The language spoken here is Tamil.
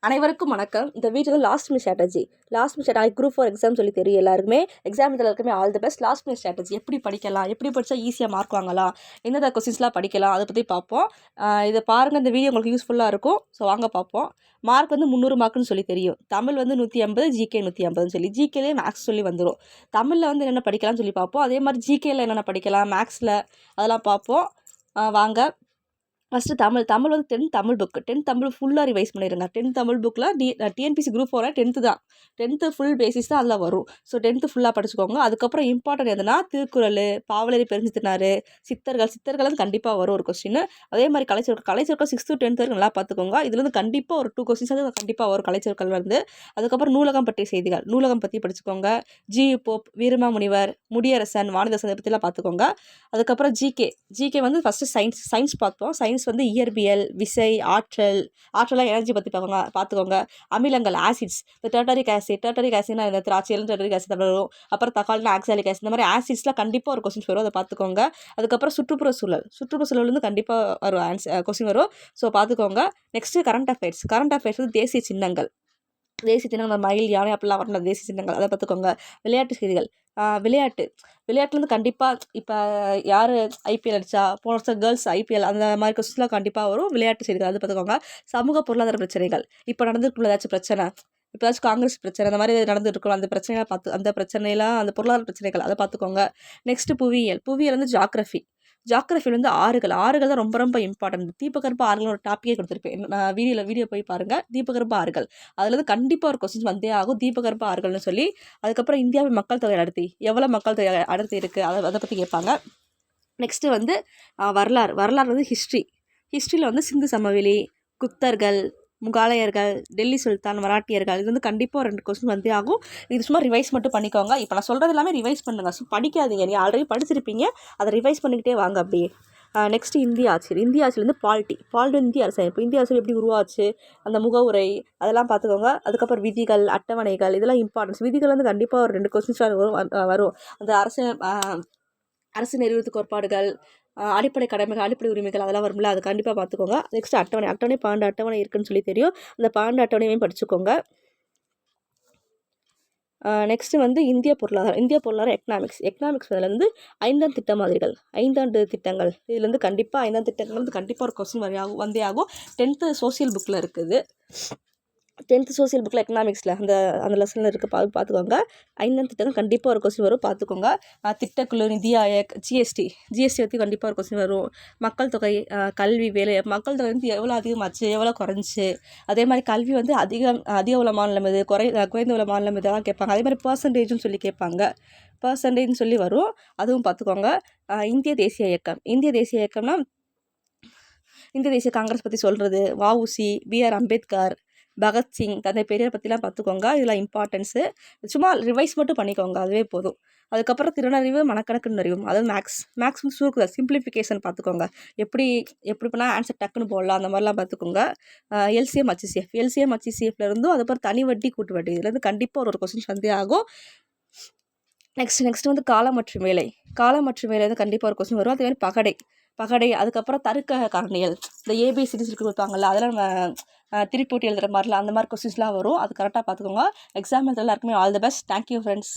அனைவருக்கும் வணக்கம். இந்த video last minute strategy. Group 4 exam சொல்லி தெரியும் எல்லாருக்குமே. எக்ஸாம் எல்லாருக்குமே all the best. Last minute strategy எப்படி படிக்கலாம், எப்படி படித்தா ஈஸியாக மார்க் வாங்கலாம், எந்தெந்த கொஸ்டின்ஸ்லாம் படிக்கலாம், அதை பற்றி பார்ப்போம். இதை பாருங்கள், இந்த வீடியோ உங்களுக்கு யூஸ்ஃபுல்லாக இருக்கும். ஸோ வாங்க பார்ப்போம். மார்க் வந்து 300 மார்க்குன்னு சொல்லி தெரியும். தமிழ் வந்து 150, ஜிகே 150 சொல்லி, ஜிகேலே மேக்ஸ் சொல்லி வந்துடும். தமிழில் வந்து என்னென்ன படிக்கலாம்னு சொல்லி பார்ப்போம். அதே மாதிரி ஜிகேயில் என்னென்ன படிக்கலாம், மேக்ஸில் அதெல்லாம் பார்ப்போம். வாங்க. ஃபஸ்ட்டு தமிழ் வந்து 10th Tamil book. 10th Tamil ஃபுல்லாக ரிவைஸ் பண்ணிடுங்க. 10th தமிழ் புக்கில் டிஎன்பிசி குரூப் 4 10th தான். 10th ஃபுல் பேசிஸ் தான் அதில் வரும். ஸோ 10th ஃபுல்லாக படிச்சுக்கோங்க. அதுக்கப்புறம் இம்பார்ட்டன்ட் எதுனா திருக்குறள், பாவலரி பெருஞ்சித்தினார், சித்தர்கள் வந்து கண்டிப்பாக வரும் ஒரு கொஸ்டின். அதே மாதிரி கலைச்சொற்கள் 6th to 10th வரைக்கும் நல்லா பார்த்துக்கோங்க. இதுல வந்து கண்டிப்பாக ஒரு 2 கொஸ்டின்ஸ் வந்து கண்டிப்பாக வரும் கலைச்சொற்கள் வந்து. அதுக்கப்புறம் நூலகம் பற்றிய செய்திகள், நூலகம் பற்றி படிச்சுக்கோங்க. ஜி போப், வீரமாமுனிவர், முடியரசன், வாணிதாசன் இதை பற்றிலாம் பார்த்துக்கோங்க. அதுக்கப்புறம் ஜிகே வந்து ஃபஸ்ட்டு சயின்ஸ் பார்த்தோம். சயின்ஸ் வந்து இயற்பியல், விசை, ஆற்றலாம் எனர்ஜி பற்றி பார்த்துக்கோங்க. அமிலங்கள், ஆசிட்ஸ், இந்த டர்டரிக் ஆசிட்னா இந்த திராட்சையிலும் டர்டரிக் ஆசிட் வரும். அப்புறம் தக்காளினா ஆக்சாலிக் ஆசிட். இந்த மாதிரி ஆசிட்ஸ்லாம் கண்டிப்பாக ஒரு கொஸ்டின்ஸ் வரும், அதை பார்த்துக்கோங்க. அதுக்கப்புறம் சுற்றுப்புற சூழல் வந்து கண்டிப்பாக வரும் கொஸ்டின் வரும். ஸோ பார்த்துக்கோங்க. நெக்ஸ்ட்டு கரண்ட் அஃபேர்ஸ் வந்து தேசிய சின்னங்கள், மயில், யானை அப்படிலாம் வரணும். தேசிய சின்னங்கள் அதை பார்த்துக்கோங்க. விளையாட்டு செய்திகள், விளையாட்டு வந்து கண்டிப்பாக இப்போ யார் ஐபிஎல் அடித்தா, போன வருஷம் கேர்ள்ஸ் ஐபிஎல், அந்த மாதிரி கொஸ்டின்ஸ்லாம் கண்டிப்பாக வரும். விளையாட்டு செய்திகள் அது பார்த்துக்கோங்க. சமூக பொருளாதார பிரச்சனைகள், இப்போ நடந்துருக்குள்ள ஏதாச்சும் பிரச்சனை, இப்போ ஏதாச்சும் காங்கிரஸ் பிரச்சனை, அந்த மாதிரி நடந்துட்டு இருக்கணும், அந்த பிரச்சனைலாம் அந்த பொருளாதார பிரச்சனைகள் அதை பார்த்துக்கோங்க. நெக்ஸ்ட்டு புவியியல் வந்து ஜாக்ரஃபியில் வந்து ஆறுகள் தான் ரொம்ப ரொம்ப இம்பார்ட்டன்ட். தீபகற்ப ஆறுகள் ஒரு டாப்பிக்கே கொடுத்துருப்பேன், நான் வீடியோ போய் பாருங்கள். தீபகற்ப ஆறுகள் அதில் வந்து கண்டிப்பாக ஒரு கொஸ்டின்ஸ் வந்தே ஆகும், தீபகற்ப ஆறுகள்னு சொல்லி. அதுக்கப்புறம் இந்தியாவின் மக்கள் தொகை அடர்த்தி, எவ்வளோ மக்கள் தொகை அடர்த்தி இருக்குது, அதை பற்றி கேட்பாங்க. நெக்ஸ்ட்டு வந்து வரலாறு வந்து ஹிஸ்ட்ரியில் வந்து சிந்து சமவெளி, குப்தர்கள், முகாலயர்கள், டெல்லி சுல்தான், மராட்டியர்கள், இது வந்து கண்டிப்பாக 2 கொஸ்டின் வந்தே ஆகும். இது சும்மா ரிவைஸ் மட்டும் பண்ணிக்கோங்க. இப்போ நான் சொல்கிறது எல்லாமே ரிவைஸ் பண்ணுங்கள், ஸோ படிக்காதீங்க. நீங்கள் ஆல்ரெடி படிச்சிருப்பீங்க, அதை ரிவைஸ் பண்ணிக்கிட்டே வாங்க அப்படியே. நெக்ஸ்ட்டு இந்திய ஆட்சியில் வந்து பாலிட்டி இந்திய அரசியல். இந்திய அரசியல் எப்படி உருவாச்சு, அந்த முகவுரை அதெல்லாம் பார்த்துக்கோங்க. அதுக்கப்புறம் விதிகள், அட்டவணைகள், இதெல்லாம் இம்பார்ட்டன்ஸ். விதிகள் வந்து கண்டிப்பாக ஒரு 2 கொஸ்டின்ஸ் வரும். அந்த அரசு நிறுவனத்துக்கு கோட்பாடுகள், அடிப்படை கடமைகள், அடிப்படை உரிமைகள் அதெல்லாம் வரும்ல, அது கண்டிப்பாக பார்த்துக்கோங்க. நெக்ஸ்ட் அட்டவணை 12 அட்டவணை இருக்குன்னு சொல்லி தெரியும். அந்த 12 அட்டவணையும் படிச்சுக்கோங்க. நெக்ஸ்ட்டு வந்து இந்திய பொருளாதாரம் எக்கனாமிக்ஸ் வந்து 5ஆம் திட்ட மாதிரிகள், 5ஆண்டு திட்டங்கள், இதுலேருந்து கண்டிப்பாக 5ஆம் திட்டங்கள் வந்து கண்டிப்பாக ஒரு கொஸ்டின் வந்தே ஆகும். 10th சோசியல் புக்கில் இருக்குது. 10th சோசியல் புக்கில் எக்கனாமிக்ஸில் அந்த லெசனில் இருக்குது, பார்த்துக்கோங்க. 5ஆம் திட்டம் கண்டிப்பாக ஒரு கொஸ்டின் வரும், பார்த்துக்கோங்க. திட்டக்குழு, நிதி ஆயோக், ஜிஎஸ்டி பற்றி கண்டிப்பாக ஒரு கொஸ்டின் வரும். மக்கள் தொகை, கல்வி, வேலை, மக்கள் தொகை வந்து எவ்வளோ அதிகமாச்சு, எவ்வளோ குறைஞ்சி, அதே மாதிரி கல்வி வந்து அதிக உள்ள மாநிலம் இது, குறைந்த உள்ள மாநிலம் இதெல்லாம் கேட்பாங்க. அதே மாதிரி பர்சன்டேஜ்னு சொல்லி கேட்பாங்க, பர்சன்டேஜ்னு சொல்லி வரும், அதுவும் பார்த்துக்கோங்க. இந்திய தேசிய இயக்கம்னா இந்திய தேசிய காங்கிரஸ் பற்றி சொல்கிறது, வஉசி, பிஆர் அம்பேத்கர், பகத்சிங், தந்தை பெரியார் பற்றிலாம் பார்த்துக்கோங்க. இதெல்லாம் இம்பார்ட்டன்ஸு. சும்மா ரிவைஸ் மட்டும் பண்ணிக்கோங்க, அதுவே போதும். அதுக்கப்புறம் திறனறிவு, மனக்கணக்கு அறிவும், அதாவது மேக்ஸ் வந்து சுருக்குதல், சிம்பிளிஃபிகேஷன் பார்த்துக்கோங்க. எப்படி பண்ணால் ஆன்சர் டக்குன்னு போடலாம், அந்த மாதிரிலாம் பார்த்துக்கோங்க. எல்சிஎம் HCF இருந்தும், அதுக்கப்புறம் தனி வட்டி, கூட்டு வட்டி, இதுலேருந்து கண்டிப்பாக ஒரு கொஸ்டின்ஸ் வந்தே ஆகும். நெக்ஸ்ட் வந்து காலம் மற்றும் வேலை வந்து கண்டிப்பாக ஒரு கொஸ்டின் வரும். அதே மாதிரி பகடை, அதுக்கப்புறம் தருக்க காரணிகள், இந்த ஏபிசிடிஸ் கொடுப்பாங்கல்ல, அதெல்லாம் நம்ம திருப்பி எழுதுகிற மாதிரிலாம், அந்த மாதிரி கொஸ்டின்ஸ்லாம் வரும். அது கரெக்டாக பார்த்துக்கோங்க. எக்ஸாம் எல்லாருக்குமே all the best. Thank you friends.